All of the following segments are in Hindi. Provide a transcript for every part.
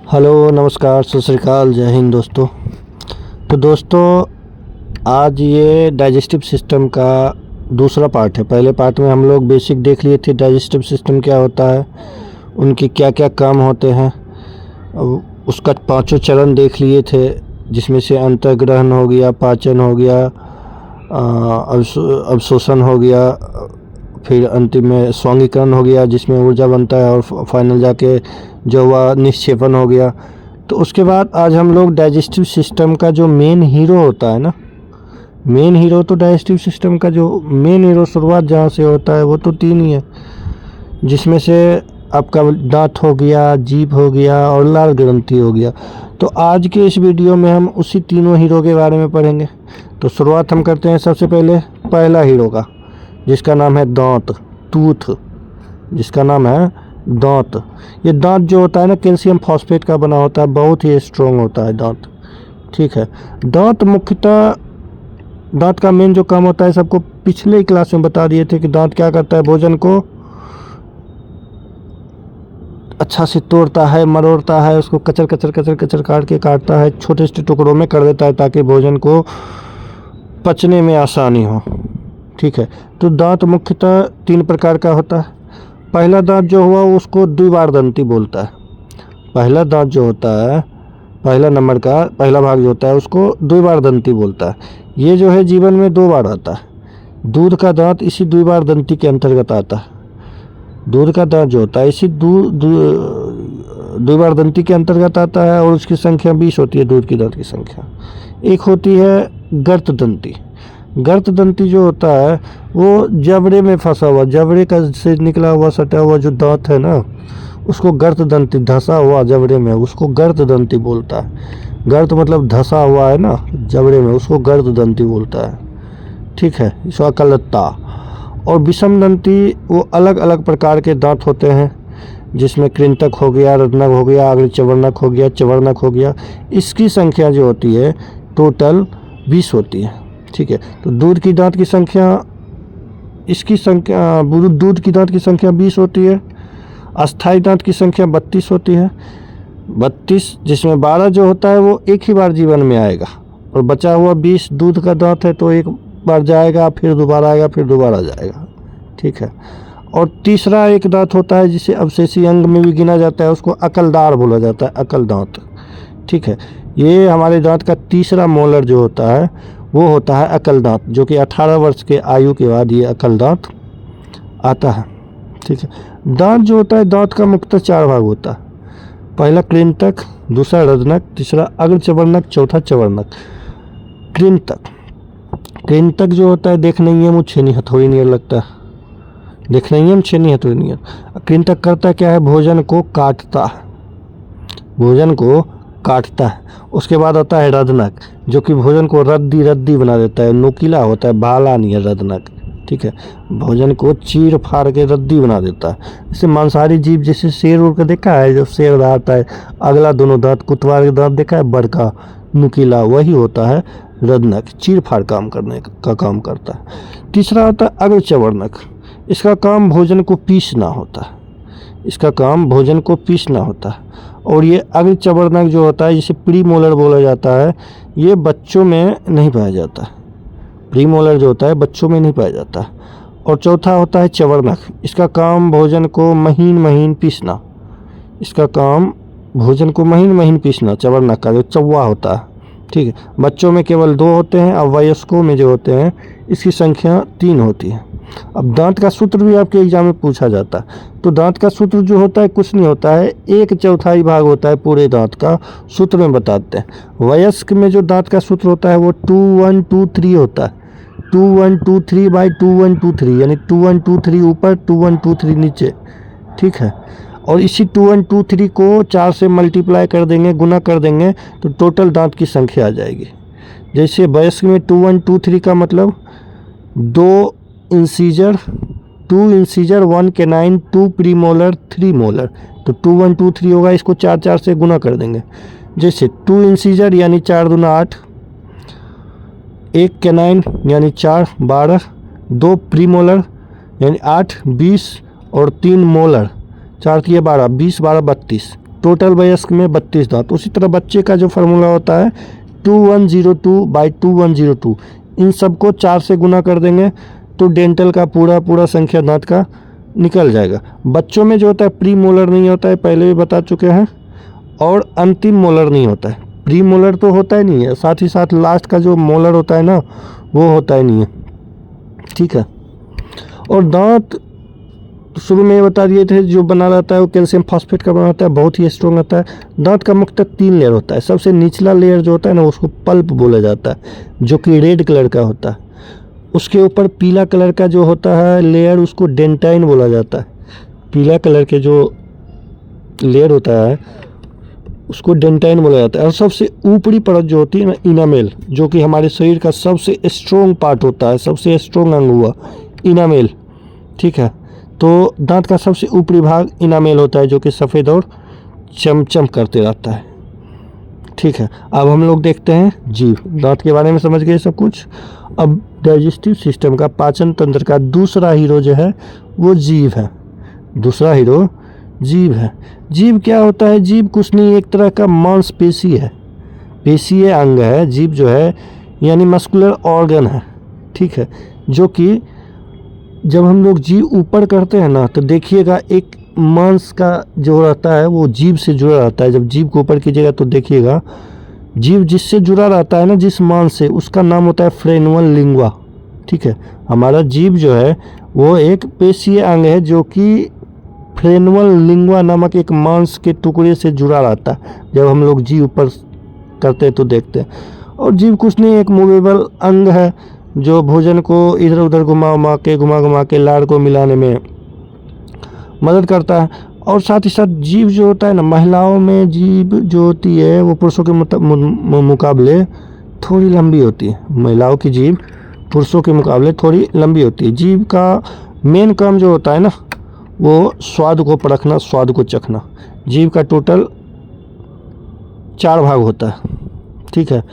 हेलो, नमस्कार, सत श्री अकाल, जय हिंद दोस्तों। तो दोस्तों, आज ये डाइजेस्टिव सिस्टम का दूसरा पार्ट है। पहले पार्ट में हम लोग बेसिक देख लिए थे, डाइजेस्टिव सिस्टम क्या होता है, उनके क्या क्या काम होते हैं। उसका पांचों चरण देख लिए थे, जिसमें से अंतर्ग्रहण हो गया, पाचन हो गया, अवशोषण हो गया, फिर अंतिम में स्वांगीकरण हो गया जिसमें ऊर्जा बनता है, और फाइनल जाके जो हुआ निक्षेपण हो गया। तो उसके बाद आज हम लोग डाइजेस्टिव सिस्टम का जो मेन हीरो होता है ना, मेन हीरो तो डाइजेस्टिव सिस्टम का जो मेन हीरो शुरुआत जहाँ से होता है वो तो तीन ही है, जिसमें से आपका दांत हो गया, जीभ हो गया और लाल ग्रंथि हो गया। तो आज के इस वीडियो में हम उसी तीनों हीरो के बारे में पढ़ेंगे। तो शुरुआत हम करते हैं सबसे पहले पहला हीरो का, जिसका नाम है दांत, टूथ, जिसका नाम है दांत। ये दांत जो होता है ना, कैल्शियम फॉस्फेट का बना होता है, बहुत ही स्ट्रॉन्ग होता है दांत। ठीक है, दांत मुख्यतः, दांत का मेन जो काम होता है, सबको पिछले क्लास में बता दिए थे कि दांत क्या करता है, भोजन को अच्छा से तोड़ता है, मरोड़ता है, उसको कचर कचर कचर कचर काटता है, छोटे छोटे टुकड़ों में कर देता है ताकि भोजन को पचने में आसानी हो। ठीक है, तो दांत मुख्यतः तीन प्रकार का होता है। पहला दांत जो हुआ उसको द्विबारदंती बोलता है। पहला दांत जो होता है, पहला नंबर का पहला भाग जो होता है, उसको द्विबारदंती बोलता है। ये जो है जीवन में दो बार आता है। दूध का दांत इसी द्विबारदंती के अंतर्गत आता है। दूध का दांत जो होता है इसी द्विबारदंती के अंतर्गत आता है, और उसकी संख्या 20 होती है। दूध की दांत की संख्या एक होती है गर्तदंती। गर्तदंती जो होता है वो जबड़े में फंसा हुआ, जबड़े का से निकला हुआ सटा हुआ जो दांत है ना, उसको गर्तदंती, धंसा हुआ जबड़े में, उसको गर्तदंती बोलता है। गर्त मतलब धंसा हुआ है ना जबड़े में, उसको गर्तदंती बोलता है। ठीक है, शकलता। और विषमदंती, वो अलग अलग प्रकार के दांत होते हैं, जिसमें कृंतक हो गया, रत्नक हो गया, अग्र चवर्णक हो गया, चवर्णक हो गया। इसकी संख्या जो होती है टोटल 20 होती है। ठीक है, तो दूध की दांत की संख्या, इसकी संख्या, दूध की दांत की संख्या 20 होती है। अस्थाई दांत की संख्या 32 होती है। 32, जिसमें 12 जो होता है वो एक ही बार जीवन में आएगा, और बचा हुआ 20 दूध का दांत है तो एक बार जाएगा, फिर दोबारा आएगा, फिर दोबारा जाएगा। ठीक है, और तीसरा एक दांत होता है जिसे अवशेषी अंग में भी गिना जाता है, उसको अकलदार बोला जाता है, अकल दांत। ठीक है, ये हमारे दांत का तीसरा मोलर जो होता है वो होता है अकल दांत, जो कि 18 वर्ष के आयु के बाद ये अकल दांत आता है। ठीक है, दांत जो होता है, दांत का मुख्यतः 4 भाग होता है। पहला कृंतक, दूसरा रजनक, तीसरा अग्र चवर्णक, चौथा चवर्णक। कृंतक, कृंतक जो होता है देखने में वो छेनी हथौड़ी नहीं लगता, देखने में छेनी हथौड़ी नहीं। कृंतक करता क्या है, भोजन को काटता है, भोजन को काटता है। उसके बाद आता है रदनक, जो कि भोजन को रद्दी रद्दी बना देता है, नुकीला होता है, भाला नहीं है रदनक। ठीक है, भोजन को चीर फाड़ के रद्दी बना देता है। जैसे मांसाहारी जीव, जैसे शेर उड़ के देखा है, जो शेर दांत है, अगला दोनों दांत कुतवार के दांत देखा है, बड़का नुकीला, वही होता है रदनक, चीर फाड़ काम करने का काम करता है। तीसरा होता है अग्र चवर्णक। इसका काम भोजन को पीसना होता है, इसका काम भोजन को पीसना होता है। और ये अग्र चवर्णक जो होता है, जिसे प्री मोलर बोला जाता है, ये बच्चों में नहीं पाया जाता। प्री मोलर जो होता है बच्चों में नहीं पाया जाता। और चौथा होता है चवर्णक। इसका काम भोजन को महीन महीन पीसना, इसका काम भोजन को महीन महीन पीसना, चवर्णक का जो चौवा होता है। ठीक है, बच्चों में केवल 2 होते हैं, और वयस्कों में जो होते हैं इसकी संख्या 3 होती है। अब दांत का सूत्र भी आपके एग्जाम में पूछा जाता है। तो दांत का सूत्र जो होता है कुछ नहीं होता है, 1/4 भाग होता है पूरे दांत का, सूत्र में बताते हैं। वयस्क में जो दांत का सूत्र होता है वो 2123 होता है। 2123/2123, यानी 2123 ऊपर, 2123 नीचे। ठीक है, और इसी 2123 को 4 से मल्टीप्लाई कर देंगे, गुना कर देंगे, तो टोटल दांत की संख्या आ जाएगी। जैसे वयस्क में 2123 का मतलब 2 incisor, 2 incisor, 1 canine, 2 premolar, 3 molar, तो 2123 होगा। इसको 4 से गुना कर देंगे। जैसे 2 इंसीजर यानी 4 दूना 8, 1 कैनाइन यानी 4 12, 2 प्रीमोलर यानी 8 20, और 3 मोलर 4 3 12, 20 12 32, टोटल वयस्क में 32 दांत। उसी तरह बच्चे का जो फार्मूला होता है 2102/2102, इन सबको 4 से गुना कर देंगे तो डेंटल का पूरा संख्या दांत का निकल जाएगा। बच्चों में जो होता है प्री मोलर नहीं होता है, पहले भी बता चुके हैं, और अंतिम मोलर नहीं होता है। प्री मोलर तो होता ही नहीं है, साथ ही साथ लास्ट का जो मोलर होता है ना वो होता ही नहीं है, ठीक है। और दांत शुरू में ये बता दिए थे जो बना रहता है वो कैल्शियम फॉस्फेट का बना होता है, बहुत ही स्ट्रॉन्ग होता है। दांत का मुख्यतः 3 लेयर होता है। सबसे निचला लेयर जो होता है ना उसको पल्प बोला जाता है, जो कि रेड कलर का होता है। उसके ऊपर पीला कलर का जो होता है लेयर उसको डेंटाइन बोला जाता है। पीला कलर के जो लेयर होता है उसको डेंटाइन बोला जाता है। और सबसे ऊपरी परत जो होती है ना इनामेल, जो कि हमारे शरीर का सबसे स्ट्रॉन्ग पार्ट होता है, सबसे स्ट्रॉन्ग अंग हुआ इनामेल, ठीक है। तो दांत का सबसे ऊपरी भाग इनामेल होता है, जो कि सफ़ेद और चमचम करते रहता है, ठीक है। अब हम लोग देखते हैं जीभ। दांत के बारे में समझ गए सब कुछ। अब डाइजेस्टिव सिस्टम का, पाचन तंत्र का दूसरा हीरो जो है वो जीभ है। दूसरा हीरो जीभ है। जीभ क्या होता है? जीभ कुछ नहीं, एक तरह का मांसपेशी है, पेशीय अंग है। जीभ जो है यानी मस्कुलर ऑर्गन है, ठीक है। जो कि जब हम लोग जीभ ऊपर करते हैं ना तो देखिएगा एक मांस का जो रहता है वो जीभ से जुड़ा रहता है। जब जीभ को ऊपर कीजिएगा तो देखिएगा जीभ जिससे जुड़ा रहता है ना, जिस मांस से, उसका नाम होता है फ्रेनुअल लिंगुआ, ठीक है। हमारा जीभ जो है वो एक पेशीय अंग है जो कि फ्रेनुअल लिंगुआ नामक एक मांस के टुकड़े से जुड़ा रहता है। जब हम लोग जीभ ऊपर करते हैं तो देखते हैं। और जीभ कुछ नहीं, एक मूवेबल अंग है जो भोजन को इधर उधर घुमा घुमा के लार को मिलाने में मदद करता है। और साथ ही साथ जीभ जो होता है ना, महिलाओं में जीभ जो होती है वो पुरुषों के मुकाबले थोड़ी लंबी होती है। महिलाओं की जीभ पुरुषों के मुकाबले थोड़ी लंबी होती है। जीभ का मेन काम जो होता है ना वो स्वाद को परखना, स्वाद को चखना। जीभ का टोटल 4 भाग होता है, ठीक है।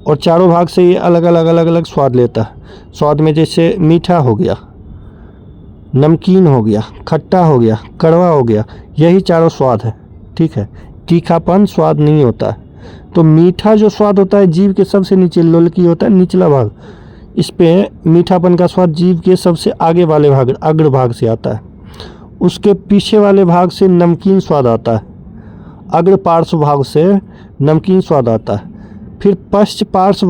और चारों भाग से ये अलग अलग स्वाद लेता है। स्वाद में जैसे मीठा हो गया, नमकीन हो गया, खट्टा हो गया, कड़वा हो गया, यही चारों स्वाद है, ठीक है। तीखापन स्वाद नहीं होता है। तो मीठा जो स्वाद होता है जीभ के सबसे नीचे लोलकी होता है, निचला भाग, इस पे मीठापन का स्वाद जीभ के सबसे आगे वाले भाग, अग्र भाग से आता है। उसके पीछे वाले भाग से नमकीन स्वाद आता है, अग्र पार्श्व भाग से नमकीन स्वाद आता है। फिर पश्च पार्श्व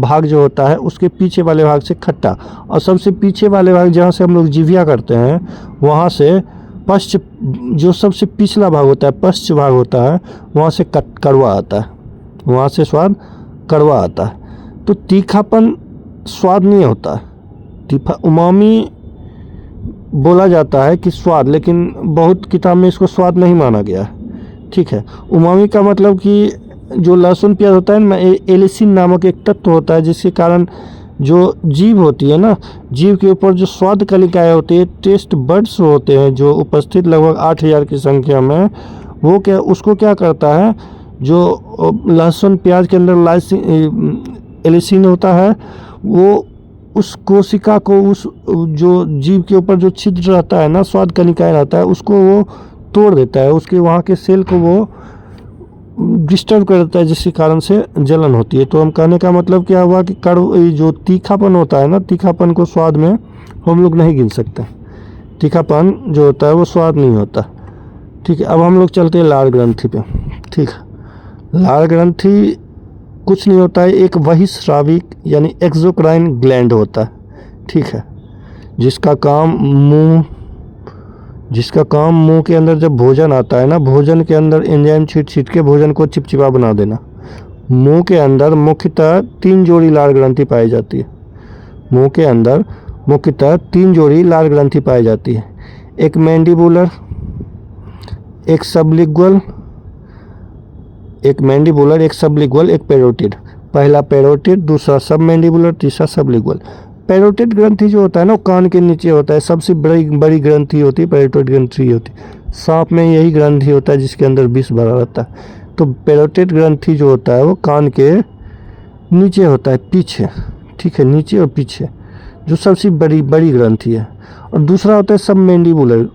भाग जो होता है उसके पीछे वाले भाग से खट्टा, और सबसे पीछे वाले भाग जहाँ से हम लोग जिह्वा करते हैं वहाँ से पश्च, जो सबसे पिछला भाग होता है पश्च भाग होता है, वहाँ से कड़वा आता है, वहाँ से स्वाद कड़वा आता है। तो तीखापन स्वाद नहीं होता है। उमामी बोला जाता है कि स्वाद, लेकिन बहुत किताब में इसको स्वाद नहीं माना गया है, ठीक है। उमामी का मतलब कि जो लहसुन प्याज होता है ना, एलिसिन नामक एक तत्व होता है जिसके कारण जो जीभ होती है ना, जीभ के ऊपर जो स्वाद कलिकाएँ होती है, टेस्ट बड्स होते हैं जो उपस्थित लगभग 8000 की संख्या में, वो क्या, उसको क्या करता है, जो लहसुन प्याज के अंदर एलिसिन होता है वो उस कोशिका को, उस जो जीभ के ऊपर जो छिद्र रहता है ना, स्वाद कनिकाएँ रहता है, उसको वो तोड़ देता है, उसके वहाँ के सेल को वो डिस्टर्ब कर देता है, जिसके कारण से जलन होती है। तो हम कहने का मतलब क्या हुआ कि जो तीखापन होता है ना, तीखापन को स्वाद में हम लोग नहीं गिन सकते। तीखापन जो होता है वो स्वाद नहीं होता, ठीक है। अब हम लोग चलते हैं लार ग्रंथि पे, ठीक है। लार ग्रंथि कुछ नहीं होता है, एक बहिस्राविक यानी एक्सोक्राइन ग्लैंड होता है, ठीक है, जिसका काम मुंह के अंदर जब भोजन आता है ना, भोजन के अंदर एंजाइम छीट के भोजन को चिपचिपा बना देना। मुंह के अंदर मुख्यतः 3 जोड़ी लार ग्रंथि पाई जाती है। मुंह के अंदर मुख्यतः 3 जोड़ी लार ग्रंथि पाई जाती है, एक मैंडिबुलर, एक सबलिंगुअल, एक पैरोटिड। पहला पैरोटिड, दूसरा सब मैंडिबुलर, तीसरा सबलिंगुअल। पैरोटिड ग्रंथि जो होता है ना वो कान के नीचे होता है, सबसे बड़ी ग्रंथि होती है पैरोटिड ग्रंथि होती है। सांप में यही ग्रंथि होता है जिसके अंदर विष भरा रहता है। तो पैरोटिड ग्रंथि जो होता है वो कान के नीचे होता है, पीछे, ठीक है, नीचे और पीछे, जो सबसे बड़ी ग्रंथि है। और दूसरा होता है सब मैंडिबुलर,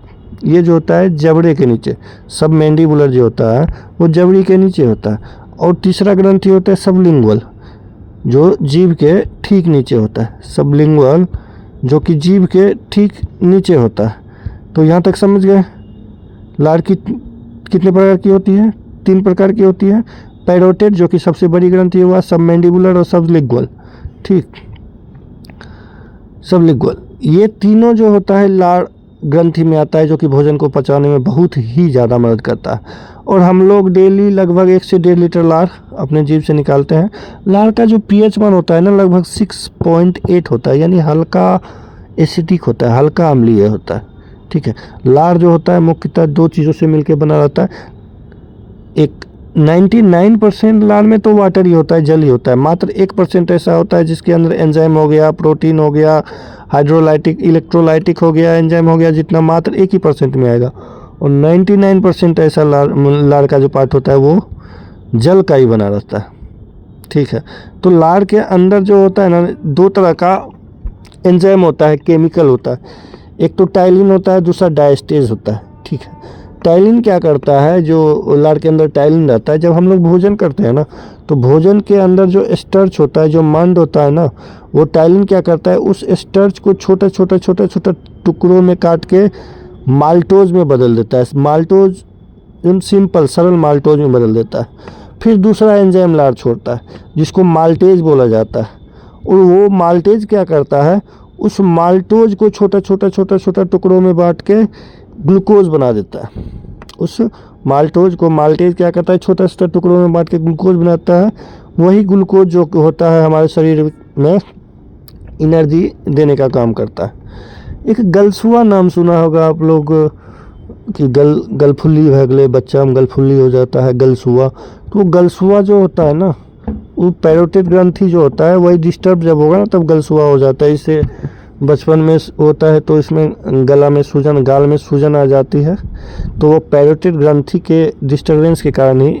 ये जो होता है जबड़े के नीचे, सब मैंडिबुलर जो होता है वो जबड़ी के नीचे होता है। और तीसरा ग्रंथि होता है सबलिंगुअल, जो जीभ के ठीक नीचे होता है। सबलिंगुअल जो कि जीभ के ठीक नीचे होता है। तो यहाँ तक समझ गए। लार की कितने प्रकार की होती है? 3 प्रकार की होती है। पैरोटेड जो कि सबसे बड़ी ग्रंथि हुआ, सबमैंडिबुलर और सबलिंगुअल। ठीक, सबलिंगुअल, ये तीनों जो होता है लार ग्रंथि में आता है, जो कि भोजन को पचाने में बहुत ही ज़्यादा मदद करता है। और हम लोग डेली लगभग 1 से 1.5 लीटर लार अपने जीभ से निकालते हैं। लार का जो pH मान होता है ना, लगभग 6.8 होता है, यानी हल्का एसिडिक होता है, हल्का अम्लीय होता है। ठीक है, लार जो होता है मुख्यतः 2 चीज़ों से मिलकर बना रहता है। एक 99% लार में तो वाटर ही होता है, जल ही होता है। मात्र 1% ऐसा होता है जिसके अंदर एंजाइम हो गया, प्रोटीन हो गया, हाइड्रोलाइटिक, इलेक्ट्रोलाइटिक हो गया, एंजाइम हो गया, जितना मात्र 1% में आएगा। और 99% ऐसा लार का जो पार्ट होता है वो जल का ही बना रहता है। ठीक है, तो लार के अंदर जो होता है ना, 2 तरह का एंजाइम होता है, केमिकल होता है। एक तो टाइलिन होता है, दूसरा डायस्टेज होता है। ठीक है, टाइलिन क्या करता है, जो लार के अंदर टाइलिन रहता है, जब हम लोग भोजन करते हैं ना, तो भोजन के अंदर जो स्टार्च होता है, जो मंड होता है ना, वो टाइलिन क्या करता है, उस स्टार्च को छोटे छोटे टुकड़ों में काट के माल्टोज में बदल देता है। माल्टोज सिंपल सरल माल्टोज में बदल देता है। फिर दूसरा एंजाइम लार छोड़ता है जिसको माल्टेज बोला जाता है। और वो माल्टेज क्या करता है, उस माल्टोज को छोटा टुकड़ों में बांट के ग्लूकोज बना देता है। उस माल्टोज को माल्टेज क्या करता है, छोटा टुकड़ों में बांट के ग्लूकोज बनाता है। वही ग्लूकोज जो होता है हमारे शरीर में एनर्जी देने का काम करता है। एक गलसुआ नाम सुना होगा आप लोग कि गलफुल्ली हो गए, बच्चा में गलफुल्ली हो जाता है, गलसुआ। तो गलसुआ जो होता है ना, वो पैरोटिड ग्रंथि जो होता है वही डिस्टर्ब जब होगा ना, तब गलसुआ हो जाता है। इससे बचपन में होता है तो इसमें गला में सूजन, गाल में सूजन आ जाती है। तो वो पैरोटिड ग्रंथि के डिस्टर्बेंस के कारण ही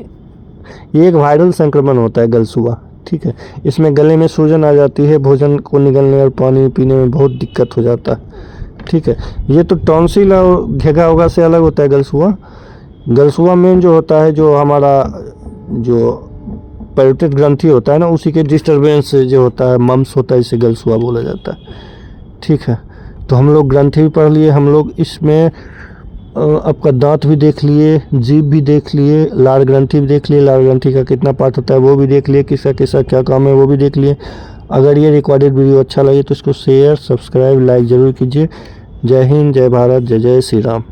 ये एक वायरल संक्रमण होता है गलसुआ। ठीक है, इसमें गले में सूजन आ जाती है, भोजन को निगलने और पानी पीने में बहुत दिक्कत हो जाता है। ठीक है, ये तो टॉन्सिल और घेगा होगा से अलग होता है गलसुआ। गलसुआ मेन जो होता है, जो हमारा जो पैरोटिड ग्रंथि होता है ना, उसी के डिस्टर्बेंस जो होता है, मम्स होता है, इसे गलसुआ बोला जाता है। ठीक है, तो हम लोग ग्रंथि भी पढ़ लिए, हम लोग इसमें आपका दांत भी देख लिए, जीभ भी देख लिए, लार ग्रंथि भी देख लिए, लार ग्रंथि का कितना पार्ट होता है वो भी देख लिए, किसका किसका क्या काम है वो भी देख लिए। अगर ये रिकॉर्डेड वीडियो अच्छा लगे तो इसको शेयर, सब्सक्राइब, लाइक ज़रूर कीजिए। जय हिंद, जय भारत, जय जय श्री राम।